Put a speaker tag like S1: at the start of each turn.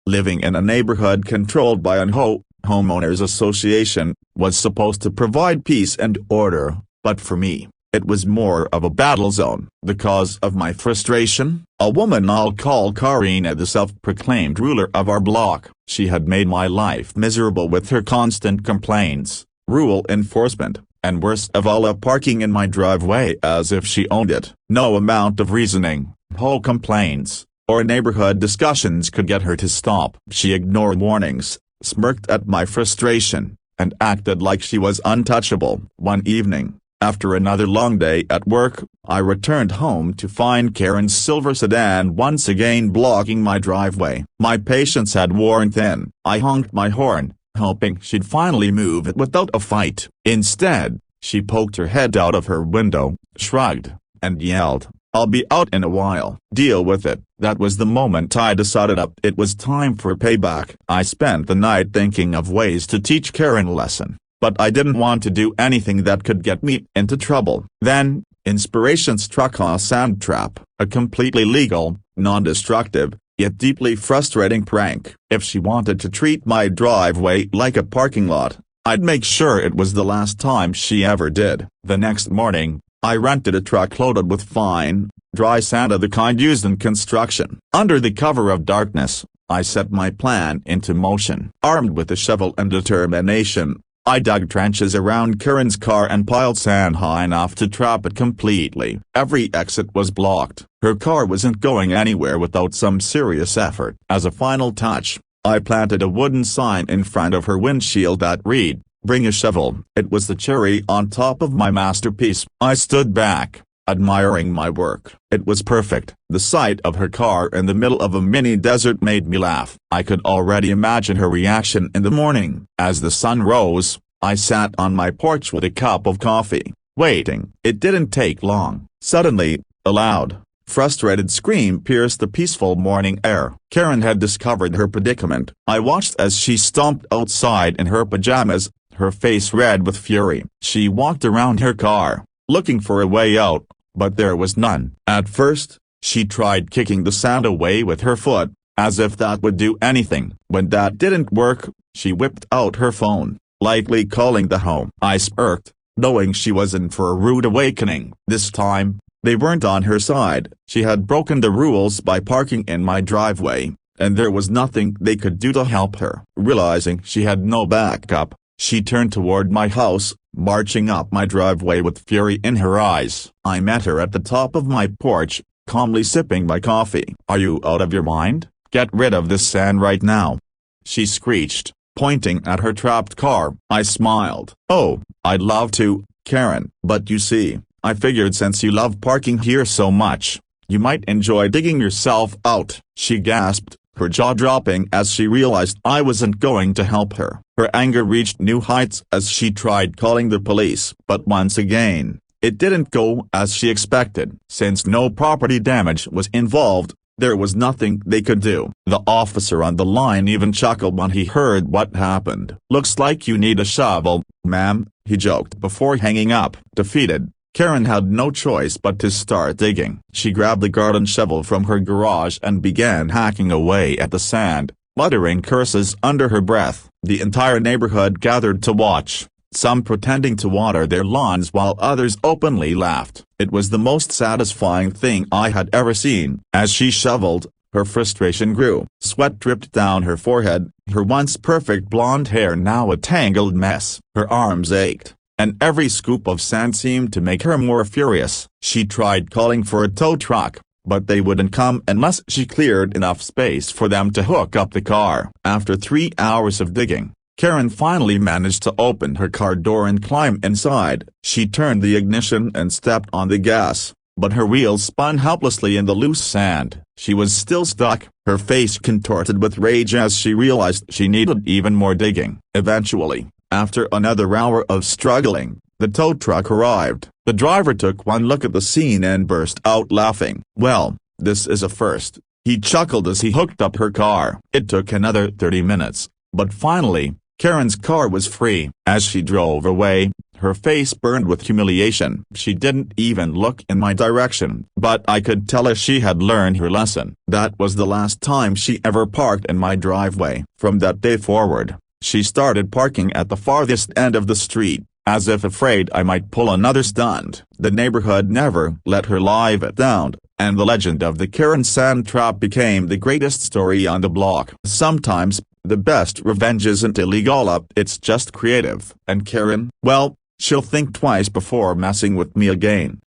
S1: Living in a neighborhood controlled by an homeowners association was supposed to provide peace and order, but for me, it was more of a battle zone. The cause of my frustration? A woman I'll call Karina, the self-proclaimed ruler of our block. She had made my life miserable with her constant complaints, rule enforcement, and worst of all, parking in my driveway as if she owned it. No amount of reasoning, whole complaints, or neighborhood discussions could get her to stop. She ignored warnings, smirked at my frustration, and acted like she was untouchable. One evening, after another long day at work, I returned home to find Karen's silver sedan once again blocking my driveway. My patience had worn thin. I honked my horn, hoping she'd finally move it without a fight. Instead, she poked her head out of her window, shrugged, and yelled, "I'll be out in a while. Deal with it." That was the moment I decided it was time for payback. I spent the night thinking of ways to teach Karen a lesson, but I didn't want to do anything that could get me into trouble. Then, inspiration struck: a sand trap, a completely legal, non-destructive, yet deeply frustrating prank. If she wanted to treat my driveway like a parking lot, I'd make sure it was the last time she ever did. The next morning, I rented a truck loaded with fine, dry sand of the kind used in construction. Under the cover of darkness, I set my plan into motion. Armed with a shovel and determination, I dug trenches around Karen's car and piled sand high enough to trap it completely. Every exit was blocked. Her car wasn't going anywhere without some serious effort. As a final touch, I planted a wooden sign in front of her windshield that read, "Bring a shovel." It was the cherry on top of my masterpiece. I stood back, admiring my work. It was perfect. The sight of her car in the middle of a mini desert made me laugh. I could already imagine her reaction in the morning. As the sun rose, I sat on my porch with a cup of coffee, waiting. It didn't take long. Suddenly, a loud, frustrated scream pierced the peaceful morning air. Karen had discovered her predicament. I watched as she stomped outside in her pajamas, her face red with fury. She walked around her car, looking for a way out, but there was none. At first, she tried kicking the sand away with her foot, as if that would do anything. When that didn't work, she whipped out her phone, lightly calling the home. I smirked, knowing she was in for a rude awakening. This time, they weren't on her side. She had broken the rules by parking in my driveway, and there was nothing they could do to help her. Realizing she had no backup, she turned toward my house, marching up my driveway with fury in her eyes. I met her at the top of my porch, calmly sipping my coffee. "Are you out of your mind? Get rid of this sand right now," she screeched, pointing at her trapped car. I smiled. "Oh, I'd love to, Karen. But you see, I figured since you love parking here so much, you might enjoy digging yourself out." She gasped, her jaw dropping as she realized I wasn't going to help her. Her anger reached new heights as she tried calling the police. But once again, it didn't go as she expected. Since no property damage was involved, there was nothing they could do. The officer on the line even chuckled when he heard what happened. "Looks like you need a shovel, ma'am," he joked before hanging up. Defeated, Karen had no choice but to start digging. She grabbed the garden shovel from her garage and began hacking away at the sand, muttering curses under her breath. The entire neighborhood gathered to watch, some pretending to water their lawns while others openly laughed. It was the most satisfying thing I had ever seen. As she shoveled, her frustration grew. Sweat dripped down her forehead, her once perfect blonde hair now a tangled mess. Her arms ached, and every scoop of sand seemed to make her more furious. She tried calling for a tow truck, but they wouldn't come unless she cleared enough space for them to hook up the car. After 3 hours of digging, Karen finally managed to open her car door and climb inside. She turned the ignition and stepped on the gas, but her wheels spun helplessly in the loose sand. She was still stuck, her face contorted with rage as she realized she needed even more digging. Eventually, after another hour of struggling, the tow truck arrived. The driver took one look at the scene and burst out laughing. "Well, this is a first," he chuckled as he hooked up her car. It took another 30 minutes, but finally, Karen's car was free. As she drove away, Her face burned with humiliation. She didn't even look in my direction, but I could tell she had learned her lesson. That was the last time she ever parked in my driveway. From that day forward, she started parking at the farthest end of the street, as if afraid I might pull another stunt. The neighborhood never let her live it down, and the legend of the Karen sand trap became the greatest story on the block. Sometimes, the best revenge isn't illegal, it's just creative. And Karen, well, she'll think twice before messing with me again.